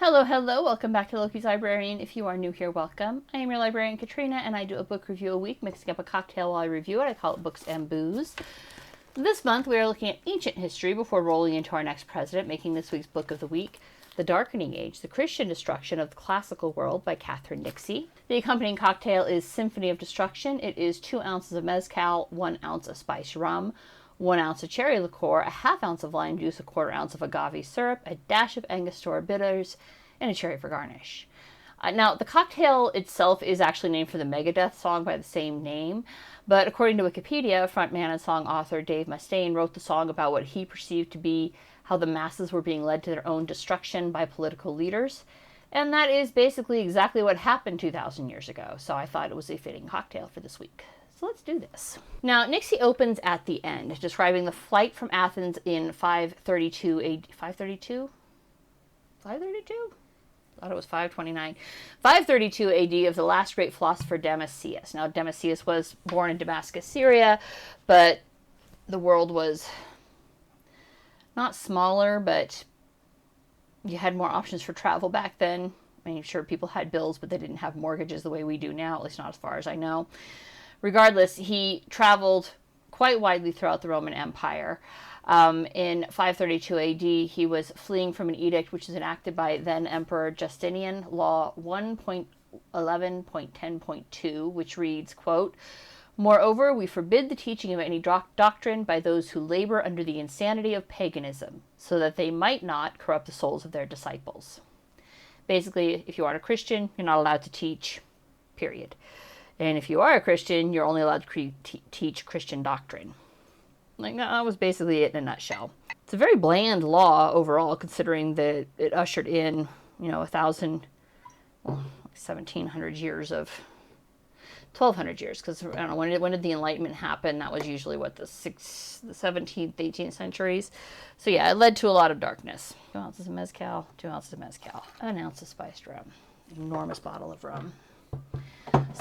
Hello, hello, welcome back to Loki's Librarian. If you are new here, welcome. I am your librarian, Katrina, and I do a book review a week, mixing up a cocktail while I review it. I call it Books and Booze. This month, we are looking at ancient history before rolling into our next president, making this week's book of the week, The Darkening Age, The Christian Destruction of the Classical World by Catherine Nixey. The accompanying cocktail is Symphony of Destruction. It is 2 ounces of Mezcal, 1 ounce of Spiced Rum, 1 ounce of Cherry Liqueur, a ½ ounce of lime juice, a ¼ ounce of Agave Syrup, a dash of Angostura bitters, and a cherry for garnish. Now, the cocktail itself is actually named for the Megadeth song by the same name, but according to Wikipedia, frontman and song author Dave Mustaine wrote the song about what he perceived to be how the masses were being led to their own destruction by political leaders, and that is basically exactly what happened 2,000 years ago, so I thought it was a fitting cocktail for this week. So let's do this. Now, Nixey opens at the end, describing the flight from Athens in 532 AD. 532? 532? I thought it was 529. 532 AD of the last great philosopher Damascus. Now, Damascus was born in Damascus, Syria, but the world was not smaller, but you had more options for travel back then. I mean, sure, people had bills, but they didn't have mortgages the way we do now, at least not as far as I know. Regardless, he traveled quite widely throughout the Roman Empire. In 532 AD, he was fleeing from an edict which was enacted by then Emperor Justinian, Law 1.11.10.2, which reads, quote, "Moreover, we forbid the teaching of any doctrine by those who labor under the insanity of paganism, so that they might not corrupt the souls of their disciples." Basically, if you aren't a Christian, you're not allowed to teach, period. And if you are a Christian, you're only allowed to teach Christian doctrine. Like, that was basically it in a nutshell. It's a very bland law overall, considering that it ushered in, 1,700 years of, 1,200 years, because I don't know, when did the Enlightenment happen? That was usually, the 17th, 18th centuries. So yeah, it led to a lot of darkness. 2 ounces of Mezcal, 2 ounces of Mezcal, 1 ounce of spiced rum, an enormous bottle of rum.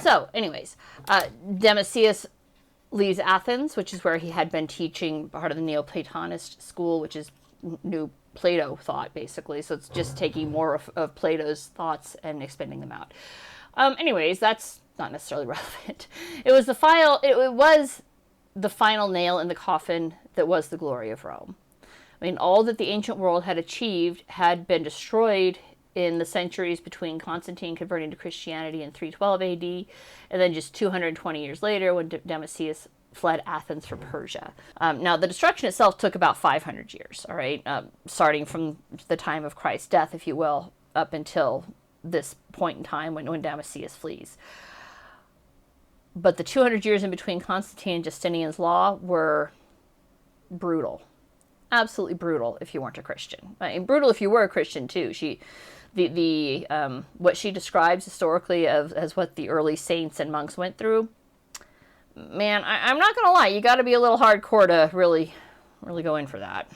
So, anyways, Damascus leaves Athens, which is where he had been teaching part of the Neoplatonist school, which is new Plato thought, basically. So it's just taking more of Plato's thoughts and expanding them out. Anyways, that's not necessarily relevant. It was the final nail in the coffin that was the glory of Rome. I mean, all that the ancient world had achieved had been destroyed in the centuries between Constantine converting to Christianity in 312 AD, and then just 220 years later when Damascus fled Athens for Persia. Now, the destruction itself took about 500 years, all right, starting from the time of Christ's death, if you will, up until this point in time when Damascus flees. But the 200 years in between Constantine and Justinian's law were brutal. Absolutely brutal if you weren't a Christian. I mean, brutal if you were a Christian, too. What she describes historically as what the early saints and monks went through, man, I'm not going to lie, you got to be a little hardcore to really go in for that.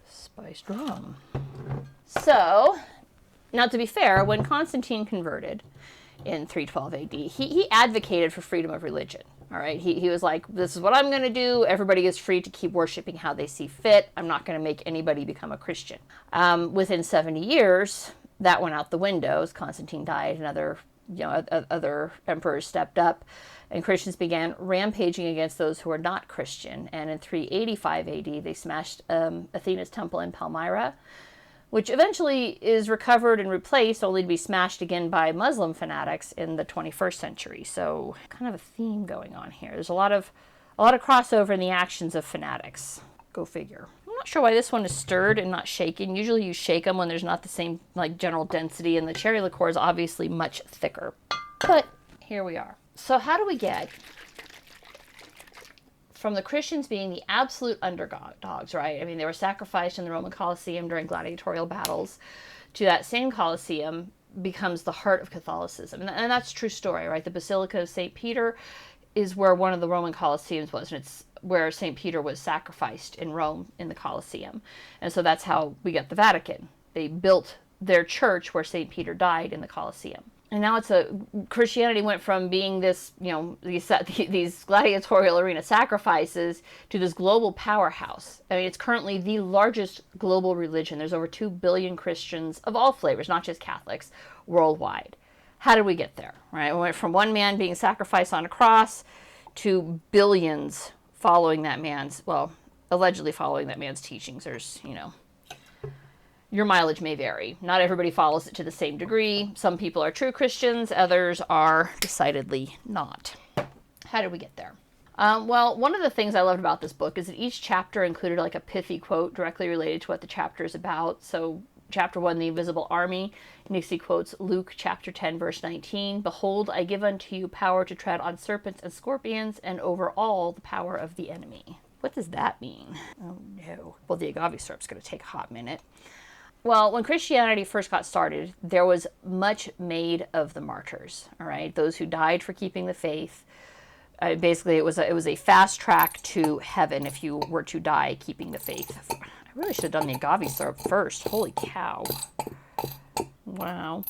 Spiced rum. So, now to be fair, when Constantine converted in 312 AD, he advocated for freedom of religion. All right, he was like, this is what I'm going to do. Everybody is free to keep worshiping how they see fit. I'm not going to make anybody become a Christian. Within 70 years, that went out the window as Constantine died and other emperors stepped up, and Christians began rampaging against those who were not Christian. And in 385 AD, they smashed Athena's temple in Palmyra, which eventually is recovered and replaced, only to be smashed again by Muslim fanatics in the 21st century. So, kind of a theme going on here. There's a lot of crossover in the actions of fanatics. Go figure. I'm not sure why this one is stirred and not shaken. Usually you shake them when there's not the same general density, and the cherry liqueur is obviously much thicker. But here we are. So how do we get from the Christians being the absolute underdogs, right? I mean, they were sacrificed in the Roman Colosseum during gladiatorial battles, to that same Colosseum becomes the heart of Catholicism. And that's a true story, right? The Basilica of St. Peter is where one of the Roman Colosseums was, and it's where St. Peter was sacrificed in Rome in the Colosseum. And so that's how we get the Vatican. They built their church where St. Peter died in the Colosseum. And now Christianity went from being this, these gladiatorial arena sacrifices to this global powerhouse. I mean, it's currently the largest global religion. There's over 2 billion Christians of all flavors, not just Catholics, worldwide. How did we get there, right? We went from one man being sacrificed on a cross to billions following that man's, allegedly following that man's teachings. There's, your mileage may vary. Not everybody follows it to the same degree. Some people are true Christians, others are decidedly not. How did we get there? Well, one of the things I loved about this book is that each chapter included like a pithy quote directly related to what the chapter is about. So chapter 1, The Invisible Army, Nixey quotes Luke chapter 10, verse 19, "Behold, I give unto you power to tread on serpents and scorpions, and over all the power of the enemy." What does that mean? Oh no. Well, the agave syrup's going to take a hot minute. Well, when Christianity first got started, there was much made of the martyrs, all right? Those who died for keeping the faith. Basically, it was a fast track to heaven if you were to die keeping the faith. I really should have done the agave syrup first. Holy cow. Wow.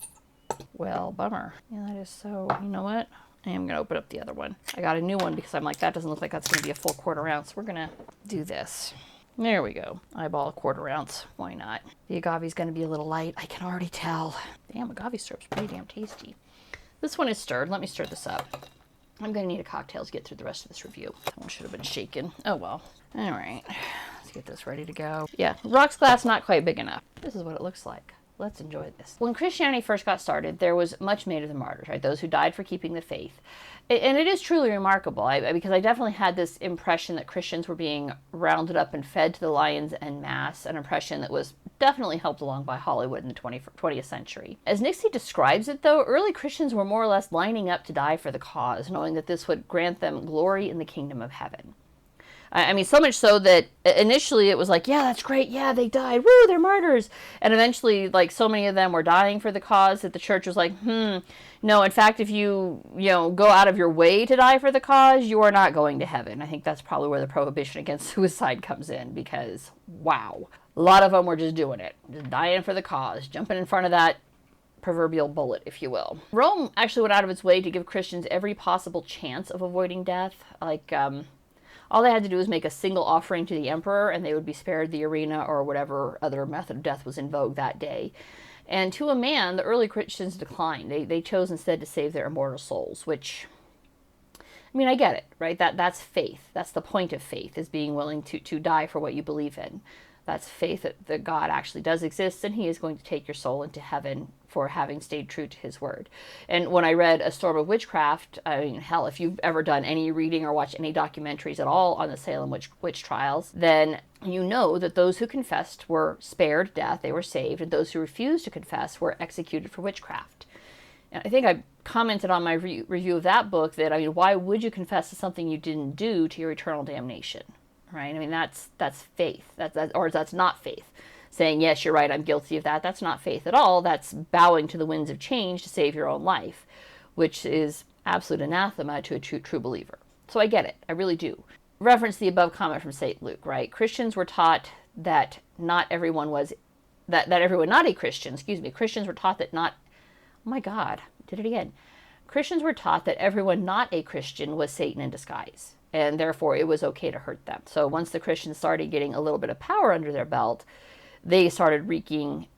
Well, bummer. Yeah, that is so, you know what? I am going to open up the other one. I got a new one because I'm like, that doesn't look like that's going to be a full quarter ounce. We're going to do this. There we go. Eyeball a quarter ounce. Why not? The agave's going to be a little light. I can already tell. Damn, agave syrup's pretty damn tasty. This one is stirred. Let me stir this up. I'm going to need a cocktail to get through the rest of this review. That one should have been shaken. Oh well. All right. Let's get this ready to go. Yeah, rocks glass not quite big enough. This is what it looks like. Let's enjoy this. When Christianity first got started, there was much made of the martyrs, right? Those who died for keeping the faith. And it is truly remarkable because I definitely had this impression that Christians were being rounded up and fed to the lions en masse, an impression that was definitely helped along by Hollywood in the 20th century. As Nixey describes it, though, early Christians were more or less lining up to die for the cause, knowing that this would grant them glory in the kingdom of heaven. I mean, so much so that initially it was like, yeah, that's great. Yeah, they died. Woo, they're martyrs. And eventually, like, so many of them were dying for the cause that the church was like, no, in fact, if you go out of your way to die for the cause, you are not going to heaven. I think that's probably where the prohibition against suicide comes in because, wow, a lot of them were just doing it, just dying for the cause, jumping in front of that proverbial bullet, if you will. Rome actually went out of its way to give Christians every possible chance of avoiding death. Like, all they had to do was make a single offering to the emperor and they would be spared the arena or whatever other method of death was in vogue that day. And to a man, the early Christians declined. They chose instead to save their immortal souls, which, I mean, I get it, right? That's faith. That's the point of faith, is being willing to die for what you believe in. That's faith that God actually does exist and he is going to take your soul into heaven for having stayed true to his word. And when I read A Storm of Witchcraft, I mean, hell, if you've ever done any reading or watched any documentaries at all on the Salem witch trials, then you know that those who confessed were spared death, they were saved, and those who refused to confess were executed for witchcraft. And I think I commented on my review of that book that, I mean, why would you confess to something you didn't do to your eternal damnation? Right? I mean, that's faith. That's not faith. Saying, yes, you're right, I'm guilty of that. That's not faith at all. That's bowing to the winds of change to save your own life, which is absolute anathema to a true believer. So I get it. I really do. Reference the above comment from St. Luke, right? Christians were taught that not everyone was, that everyone not a Christian, Christians were taught that not, oh my God, did it again. Christians were taught that everyone not a Christian was Satan in disguise, and therefore it was okay to hurt them. So once the Christians started getting a little bit of power under their belt, they started wreaking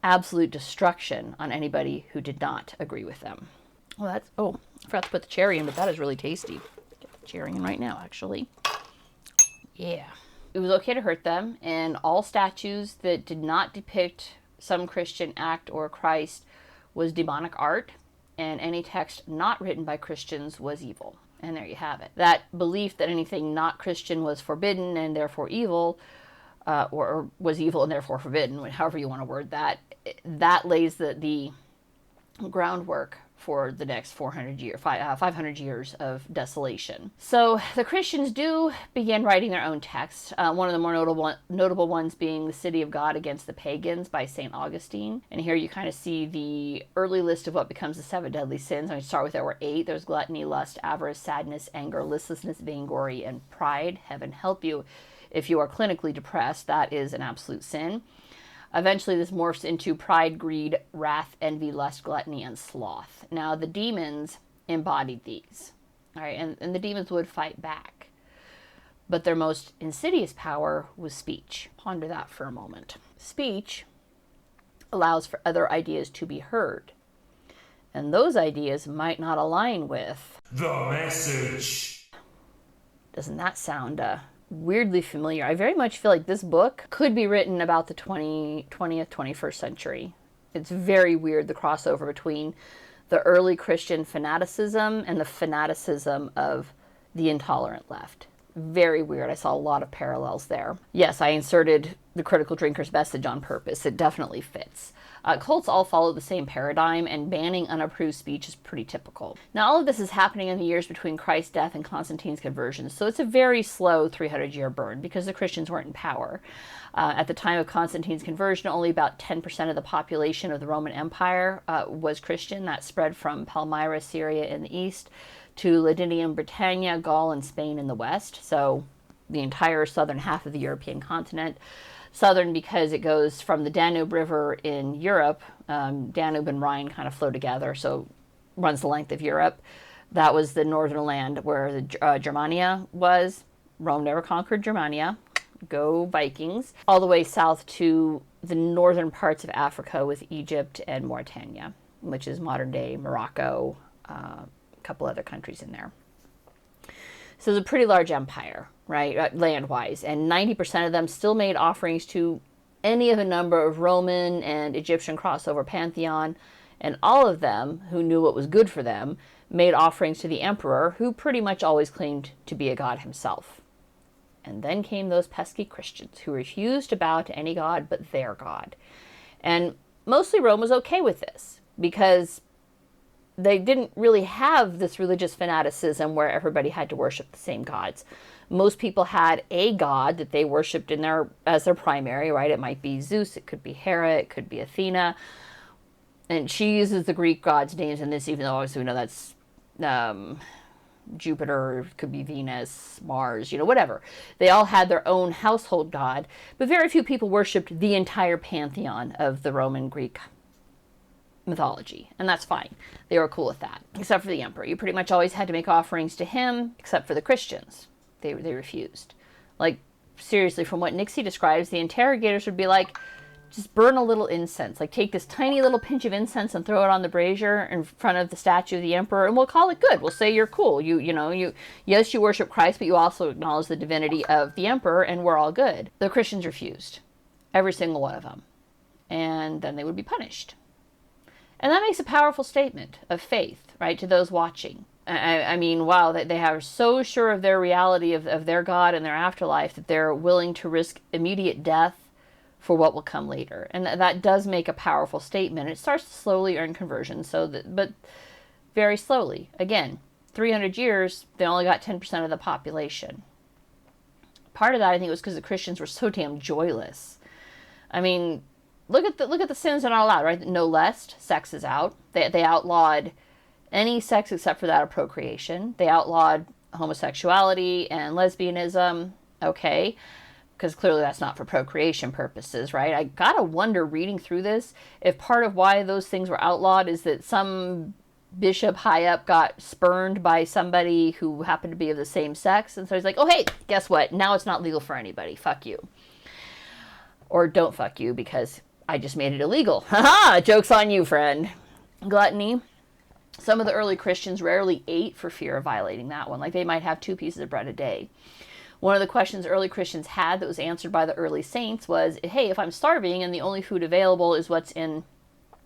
absolute destruction on anybody who did not agree with them. Well, I forgot to put the cherry in, but that is really tasty. Get the cherry in right now, actually. Yeah. It was okay to hurt them, and all statues that did not depict some Christian act or Christ was demonic art, and any text not written by Christians was evil. And there you have it. That belief that anything not Christian was forbidden and therefore evil, or was evil and therefore forbidden, however you want to word that, that lays the groundwork for the next 500 years of desolation. So the Christians do begin writing their own texts, one of the more notable ones being The City of God Against the Pagans by St. Augustine. And here you kind of see the early list of what becomes the 7 deadly sins. I start with there were 8. There's gluttony, lust, avarice, sadness, anger, listlessness, vainglory, and pride. Heaven help you if you are clinically depressed. That is an absolute sin. Eventually, this morphs into pride, greed, wrath, envy, lust, gluttony, and sloth. Now, the demons embodied these, all right, and the demons would fight back. But their most insidious power was speech. Ponder that for a moment. Speech allows for other ideas to be heard, and those ideas might not align with the message. Doesn't that sound weirdly familiar? I very much feel like this book could be written about the 20th, 21st century. It's very weird, the crossover between the early Christian fanaticism and the fanaticism of the intolerant left. Very weird. I saw a lot of parallels there. Yes, I inserted the critical drinker's message on purpose. It definitely fits. Cults all follow the same paradigm, and banning unapproved speech is pretty typical. Now, all of this is happening in the years between Christ's death and Constantine's conversion, so it's a very slow 300-year burn because the Christians weren't in power. At the time of Constantine's conversion, only about 10% of the population of the Roman Empire was Christian. That spread from Palmyra, Syria in the east, to Ladinium, Britannia, Gaul, and Spain in the west, so the entire southern half of the European continent. Southern because it goes from the Danube River in Europe. Danube and Rhine kind of flow together, so runs the length of Europe. That was the northern land where the Germania was. Rome never conquered Germania. Go Vikings. All the way south to the northern parts of Africa with Egypt and Mauritania, which is modern-day Morocco, a couple other countries in there. So it's a pretty large empire, right, land-wise, and 90% of them still made offerings to any of a number of Roman and Egyptian crossover pantheon, and all of them, who knew what was good for them, made offerings to the emperor, who pretty much always claimed to be a god himself. And then came those pesky Christians, who refused to bow to any god but their god. And mostly Rome was okay with this, because they didn't really have this religious fanaticism where everybody had to worship the same gods. Most people had a god that they worshipped as their primary, right? It might be Zeus, it could be Hera, it could be Athena. And she uses the Greek gods' names in this, even though obviously we know that's Jupiter, it could be Venus, Mars, whatever. They all had their own household god, but very few people worshipped the entire pantheon of the Roman Greek mythology, and that's fine. They were cool with that, except for the emperor. You pretty much always had to make offerings to him, except for the Christians. They refused. Like, seriously, from what Nixey describes, the interrogators would be like, just burn a little incense. Like, take this tiny little pinch of incense and throw it on the brazier in front of the statue of the emperor, and we'll call it good. We'll say you're cool. Yes, you worship Christ, but you also acknowledge the divinity of the emperor, and we're all good. The Christians refused. Every single one of them. And then they would be punished. And that makes a powerful statement of faith, right, to those watching. I mean, wow, they are so sure of their reality of their God and their afterlife that they're willing to risk immediate death for what will come later. And that does make a powerful statement. It starts to slowly earn conversion, but very slowly. Again, 300 years, they only got 10% of the population. Part of that, I think, was because the Christians were so damn joyless. I mean, look at the sins that are allowed, right? No lust, sex is out. They outlawed any sex except for that of procreation. They outlawed homosexuality and lesbianism. Okay, because clearly that's not for procreation purposes, right? I gotta wonder, reading through this, if part of why those things were outlawed is that some bishop high up got spurned by somebody who happened to be of the same sex, and so he's like, oh hey, guess what? Now it's not legal for anybody. Fuck you. Or don't fuck you, because I just made it illegal. Haha, joke's on you, friend. Gluttony. Some of the early Christians rarely ate for fear of violating that one. Like, they might have 2 pieces of bread a day. One of the questions early Christians had that was answered by the early saints was, hey, if I'm starving and the only food available is what's in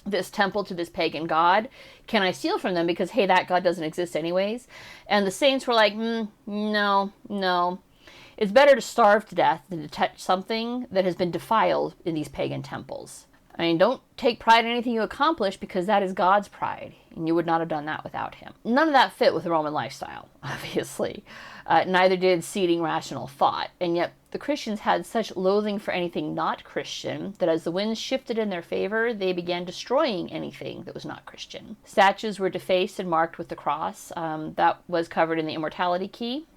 this temple to this pagan god, can I steal from them? Because, hey, that god doesn't exist anyways. And the saints were like, no. It's better to starve to death than to touch something that has been defiled in these pagan temples. I mean, don't take pride in anything you accomplish, because that is God's pride, and you would not have done that without him. None of that fit with the Roman lifestyle, obviously. Neither did seeding rational thought, and yet the Christians had such loathing for anything not Christian that as the winds shifted in their favor, they began destroying anything that was not Christian. Statues were defaced and marked with the cross. That was covered in the Immortality Key.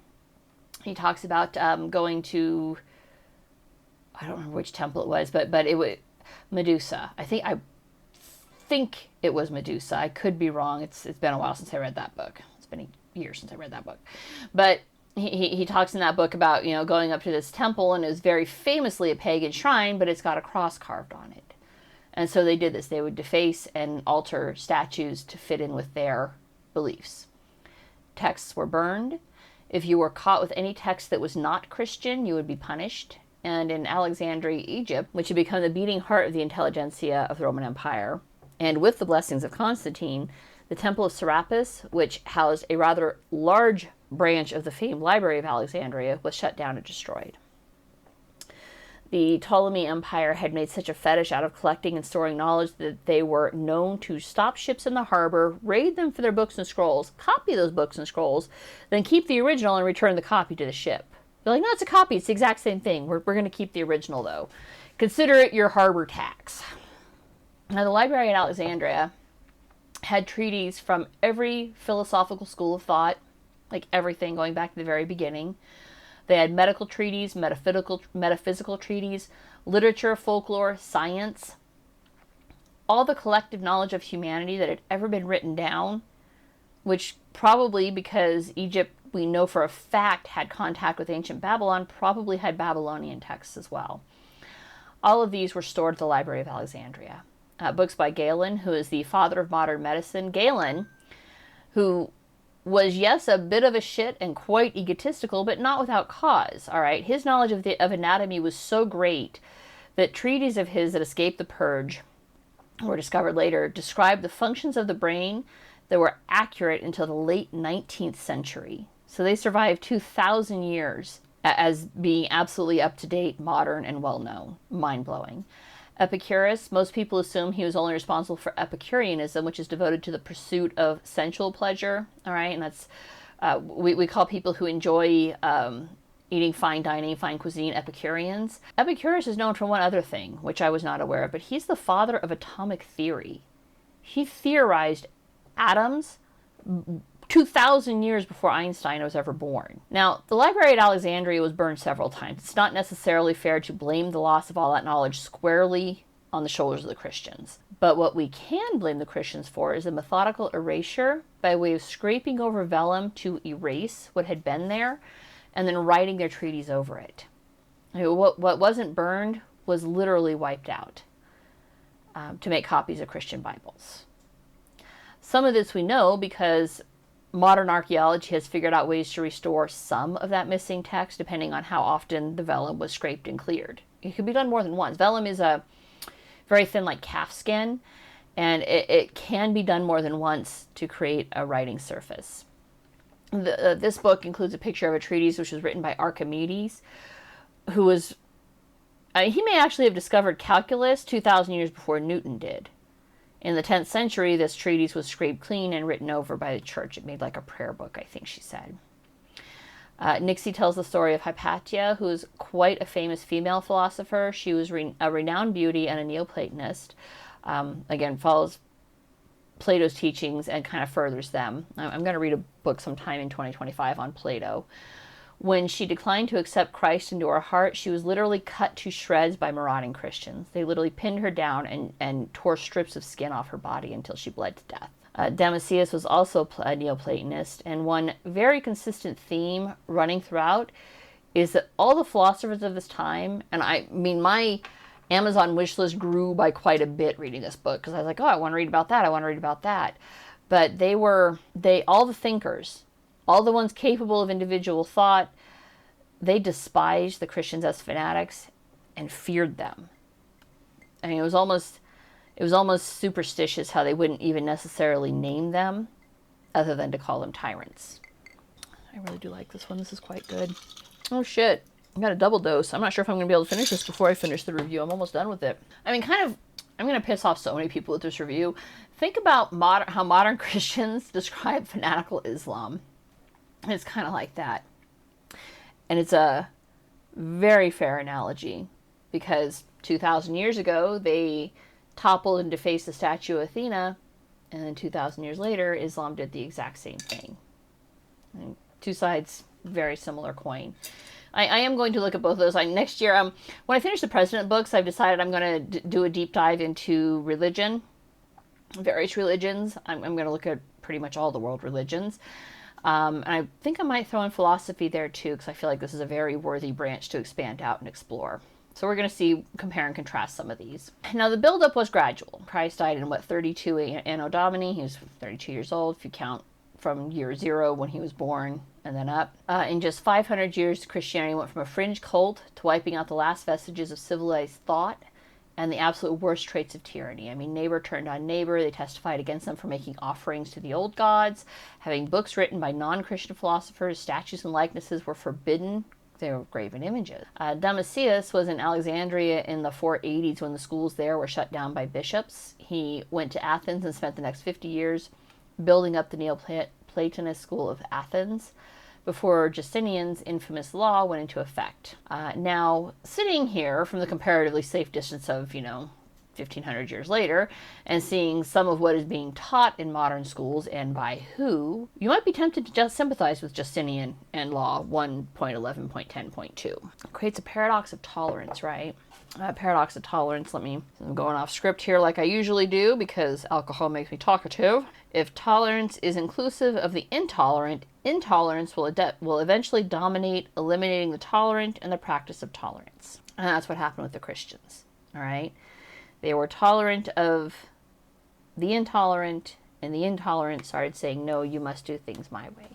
He talks about going to, I don't remember which temple it was, but it was Medusa. I think it was Medusa. I could be wrong. It's been a while since I read that book. It's been years since I read that book. But he talks in that book about, going up to this temple, and it was very famously a pagan shrine, but it's got a cross carved on it. And so they did this. They would deface and alter statues to fit in with their beliefs. Texts were burned. If you were caught with any text that was not Christian, you would be punished. And in Alexandria, Egypt, which had become the beating heart of the intelligentsia of the Roman Empire, and with the blessings of Constantine, the Temple of Serapis, which housed a rather large branch of the famed Library of Alexandria, was shut down and destroyed. The Ptolemy Empire had made such a fetish out of collecting and storing knowledge that they were known to stop ships in the harbor, raid them for their books and scrolls, copy those books and scrolls, then keep the original and return the copy to the ship. They're like, no, it's a copy. It's the exact same thing. We're going to keep the original, though. Consider it your harbor tax. Now, the Library at Alexandria had treatises from every philosophical school of thought, like everything going back to the very beginning. They had medical treatises, metaphysical treatises, literature, folklore, science, all the collective knowledge of humanity that had ever been written down, which probably because Egypt, we know for a fact, had contact with ancient Babylon, probably had Babylonian texts as well. All of these were stored at the Library of Alexandria. Books by Galen, who is the father of modern medicine. Galen, who was, yes, a bit of a shit and quite egotistical, but not without cause, all right? His knowledge of anatomy was so great that treatises of his that escaped the purge, were discovered later, described the functions of the brain that were accurate until the late 19th century. So they survived 2,000 years as being absolutely up-to-date, modern, and well-known. Mind-blowing. Epicurus, most people assume he was only responsible for Epicureanism, which is devoted to the pursuit of sensual pleasure, all right? And that's, we call people who enjoy eating fine dining, fine cuisine, Epicureans. Epicurus is known for one other thing, which I was not aware of, but he's the father of atomic theory. He theorized atoms 2,000 years before Einstein was ever born. Now, the library at Alexandria was burned several times. It's not necessarily fair to blame the loss of all that knowledge squarely on the shoulders of the Christians. But what we can blame the Christians for is a methodical erasure by way of scraping over vellum to erase what had been there and then writing their treaties over it. What wasn't burned was literally wiped out to make copies of Christian Bibles. Some of this we know because modern archaeology has figured out ways to restore some of that missing text depending on how often the vellum was scraped and cleared. It could be done more than once. Vellum is a very thin, like calf skin, and it can be done more than once to create a writing surface. This book includes a picture of a treatise which was written by Archimedes, who was, he may actually have discovered calculus 2,000 years before Newton did. In the 10th century, this treatise was scraped clean and written over by the church. It made like a prayer book, I think she said. Nixey tells the story of Hypatia, who is quite a famous female philosopher. She was a renowned beauty and a Neoplatonist. Again, follows Plato's teachings and kind of furthers them. I'm going to read a book sometime in 2025 on Plato. When she declined to accept Christ into her heart, she was literally cut to shreds by marauding Christians. They literally pinned her down and tore strips of skin off her body until she bled to death. Damascius was also a Neoplatonist, and one very consistent theme running throughout is that all the philosophers of this time, and I mean my Amazon wish list grew by quite a bit reading this book, because I was like, oh, I want to read about that, I want to read about that. But all the thinkers, all the ones capable of individual thought, they despised the Christians as fanatics and feared them. I mean, it was almost superstitious how they wouldn't even necessarily name them other than to call them tyrants. I really do like this one. This is quite good. Oh shit, I got a double dose. I'm not sure if I'm going to be able to finish this before I finish the review. I'm almost done with it. I mean, I'm going to piss off so many people with this review. Think about how modern Christians describe fanatical Islam. It's kind of like that. And it's a very fair analogy because 2,000 years ago, they toppled and defaced the statue of Athena, and then 2,000 years later, Islam did the exact same thing. And two sides, very similar coin. I am going to look at both of those. Next year, when I finish the President books, I've decided I'm going to do a deep dive into religion, various religions. I'm going to look at pretty much all the world religions. And I think I might throw in philosophy there too, because I feel like this is a very worthy branch to expand out and explore. So we're going to see, compare and contrast some of these. Now, the buildup was gradual. Christ died in, 32 Anno Domini. He was 32 years old, if you count from year 0 when he was born and then up. In just 500 years, Christianity went from a fringe cult to wiping out the last vestiges of civilized thought and the absolute worst traits of tyranny. I mean, neighbor turned on neighbor. They testified against them for making offerings to the old gods. Having books written by non-Christian philosophers, statues and likenesses were forbidden. They were graven images. Damascius was in Alexandria in the 480s when the schools there were shut down by bishops. He went to Athens and spent the next 50 years building up the Neoplatonist school of Athens before Justinian's infamous law went into effect. Now, sitting here from the comparatively safe distance of, 1,500 years later, and seeing some of what is being taught in modern schools and by who, you might be tempted to just sympathize with Justinian and Law 1.11.10.2. It creates a paradox of tolerance, right? Paradox of tolerance. I'm going off script here like I usually do because alcohol makes me talkative. If tolerance is inclusive of the intolerant, intolerance will eventually dominate, eliminating the tolerant and the practice of tolerance. And that's what happened with the Christians, all right? They were tolerant of the intolerant, and the intolerant started saying, no, you must do things my way.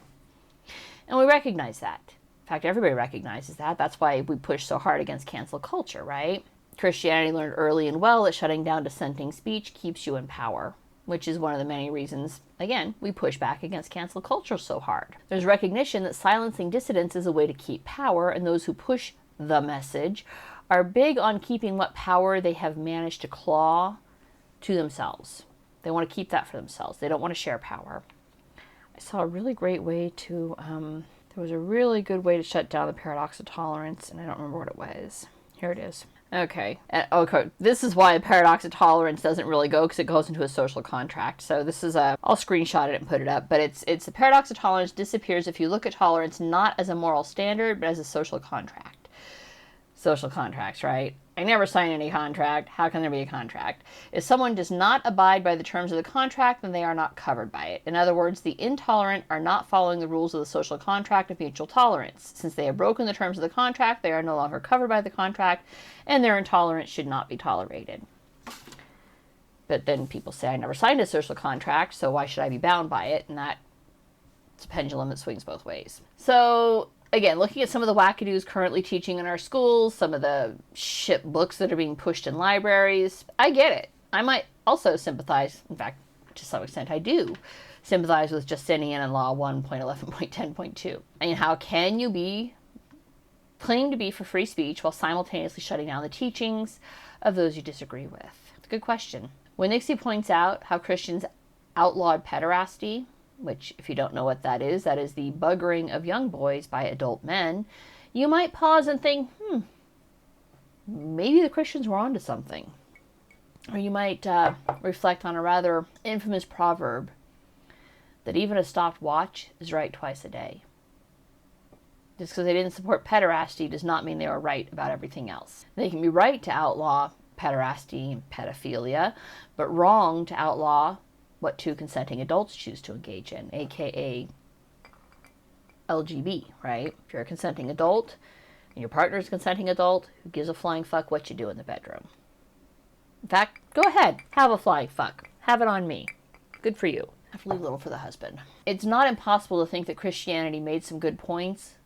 And we recognize that. In fact, everybody recognizes that. That's why we push so hard against cancel culture, right? Christianity learned early and well that shutting down dissenting speech keeps you in power, which is one of the many reasons, again, we push back against cancel culture so hard. There's recognition that silencing dissidents is a way to keep power, and those who push the message are big on keeping what power they have managed to claw to themselves. They want to keep that for themselves. They don't want to share power. I saw a really great way to, there was a really good way to shut down the paradox of tolerance, and I don't remember what it was. Here it is. Okay. This is why a paradox of tolerance doesn't really go, because it goes into a social contract. So this is I'll screenshot it and put it up, but it's the paradox of tolerance disappears if you look at tolerance not as a moral standard, but as a social contract. Social contracts, right? I never sign any contract. How can there be a contract? If someone does not abide by the terms of the contract, then they are not covered by it. In other words, the intolerant are not following the rules of the social contract of mutual tolerance. Since they have broken the terms of the contract, they are no longer covered by the contract, and their intolerance should not be tolerated. But then people say, I never signed a social contract, so why should I be bound by it? And it's a pendulum that swings both ways. So, again, looking at some of the wackadoos currently teaching in our schools, some of the shit books that are being pushed in libraries, I get it. I might also sympathize, in fact, to some extent I do, sympathize with Justinian and Law 1.11.10.2. I mean, how can you claim to be for free speech while simultaneously shutting down the teachings of those you disagree with? It's a good question. When Nixey points out how Christians outlawed pederasty, which, if you don't know what that is the buggering of young boys by adult men, you might pause and think, maybe the Christians were onto something. Or you might reflect on a rather infamous proverb that even a stopped watch is right twice a day. Just because they didn't support pederasty does not mean they were right about everything else. They can be right to outlaw pederasty and pedophilia, but wrong to outlaw what two consenting adults choose to engage in, aka LGB, right? If you're a consenting adult and your partner is a consenting adult, who gives a flying fuck what you do in the bedroom? In fact, go ahead, have a flying fuck. Have it on me. Good for you. I have to leave a little for the husband. It's not impossible to think that Christianity made some good points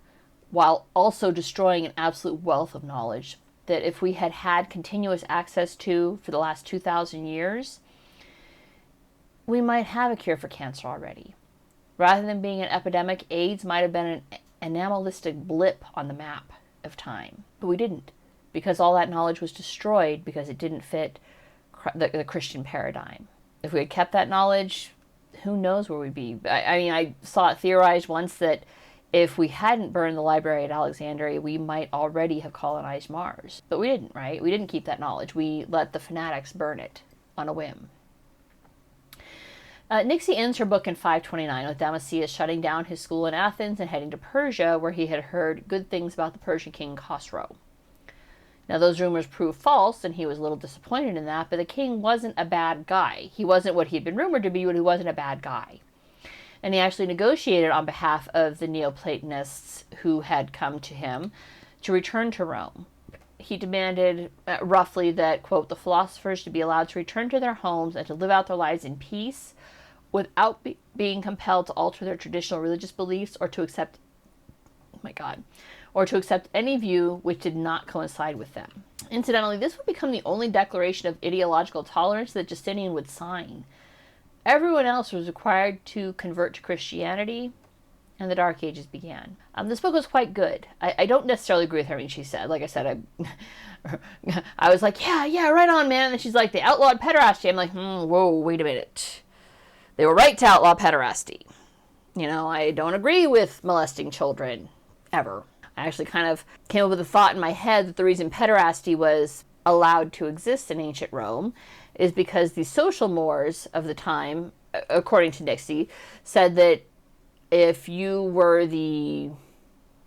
while also destroying an absolute wealth of knowledge that if we had had continuous access to for the last 2,000 years, we might have a cure for cancer already. Rather than being an epidemic, AIDS might have been an animalistic blip on the map of time. But we didn't, because all that knowledge was destroyed because it didn't fit the Christian paradigm. If we had kept that knowledge, who knows where we'd be. I saw it theorized once that if we hadn't burned the library at Alexandria, we might already have colonized Mars. But we didn't, right? We didn't keep that knowledge. We let the fanatics burn it on a whim. Nixey ends her book in 529 with Damascius shutting down his school in Athens and heading to Persia, where he had heard good things about the Persian king Khosrow. Now, those rumors proved false, and he was a little disappointed in that, but the king wasn't a bad guy. He wasn't what he had been rumored to be, but he wasn't a bad guy. And he actually negotiated on behalf of the Neoplatonists who had come to him to return to Rome. He demanded roughly that, quote, the philosophers to be allowed to return to their homes and to live out their lives in peace without being compelled to alter their traditional religious beliefs or to accept, or to accept any view which did not coincide with them. Incidentally, this would become the only declaration of ideological tolerance that Justinian would sign. Everyone else was required to convert to Christianity, and the Dark Ages began. This book was quite good. I don't necessarily agree with everything she said. Like I said, I was like, yeah, right on, man. And she's like, they outlawed pederasty. I'm like, whoa, wait a minute. They were right to outlaw pederasty. You know, I don't agree with molesting children, ever. I actually kind of came up with a thought in my head that the reason pederasty was allowed to exist in ancient Rome is because the social mores of the time, according to Nixey, said that if you were the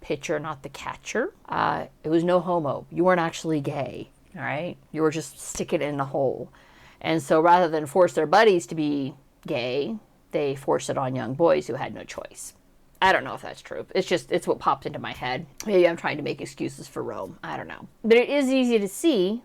pitcher, not the catcher, it was no homo. You weren't actually gay, all right? You were just sticking it in a hole. And so rather than force their buddies to be gay, they forced it on young boys who had no choice. I don't know if that's true. It's what popped into my head. Maybe I'm trying to make excuses for Rome. I don't know. But it is easy to see.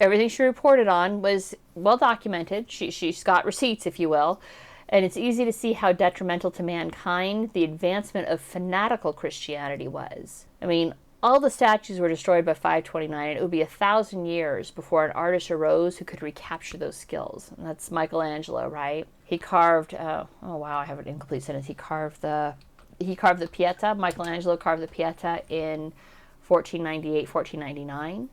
Everything she reported on was well documented. She's got receipts, if you will. And it's easy to see how detrimental to mankind the advancement of fanatical Christianity was. I mean, all the statues were destroyed by 529, and it would be 1,000 years before an artist arose who could recapture those skills. And that's Michelangelo, right? He carved, I have an incomplete sentence. He carved the Pieta. Michelangelo carved the Pieta in 1498, 1499.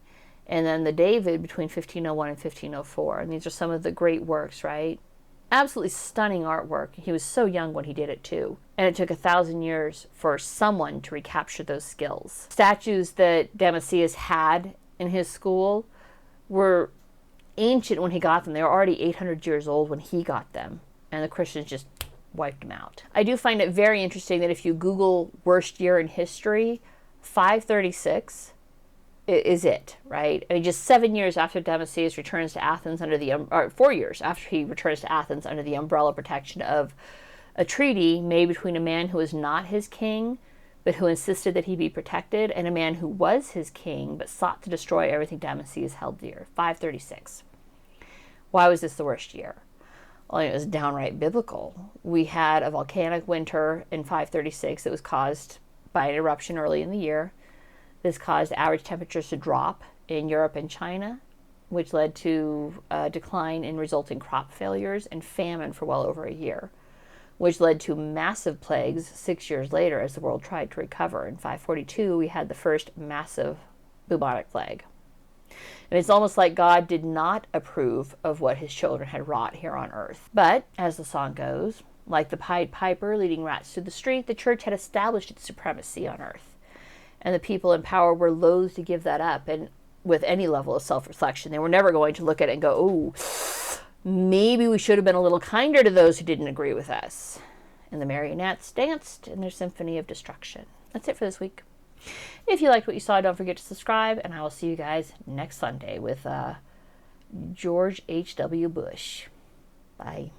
And then the David between 1501 and 1504. And these are some of the great works, right? Absolutely stunning artwork. He was so young when he did it too. And it took 1,000 years for someone to recapture those skills. Statues that Damascius had in his school were ancient when he got them. They were already 800 years old when he got them. And the Christians just wiped them out. I do find it very interesting that if you Google worst year in history, 536 is it, right? I mean, just 7 years after Damascius returns to Athens or 4 years after he returns to Athens under the umbrella protection of a treaty made between a man who was not his king, but who insisted that he be protected, and a man who was his king, but sought to destroy everything Damascius held dear. 536. Why was this the worst year? Well, it was downright biblical. We had a volcanic winter in 536 that was caused by an eruption early in the year. This caused average temperatures to drop in Europe and China, which led to a decline in resulting crop failures and famine for well over a year, which led to massive plagues 6 years later as the world tried to recover. In 542, we had the first massive bubonic plague. And it's almost like God did not approve of what his children had wrought here on earth. But, as the song goes, like the Pied Piper leading rats through the street, the church had established its supremacy on earth. And the people in power were loath to give that up, and with any level of self-reflection. They were never going to look at it and go, ooh, maybe we should have been a little kinder to those who didn't agree with us. And the marionettes danced in their symphony of destruction. That's it for this week. If you liked what you saw, don't forget to subscribe, and I will see you guys next Sunday with George H.W. Bush. Bye.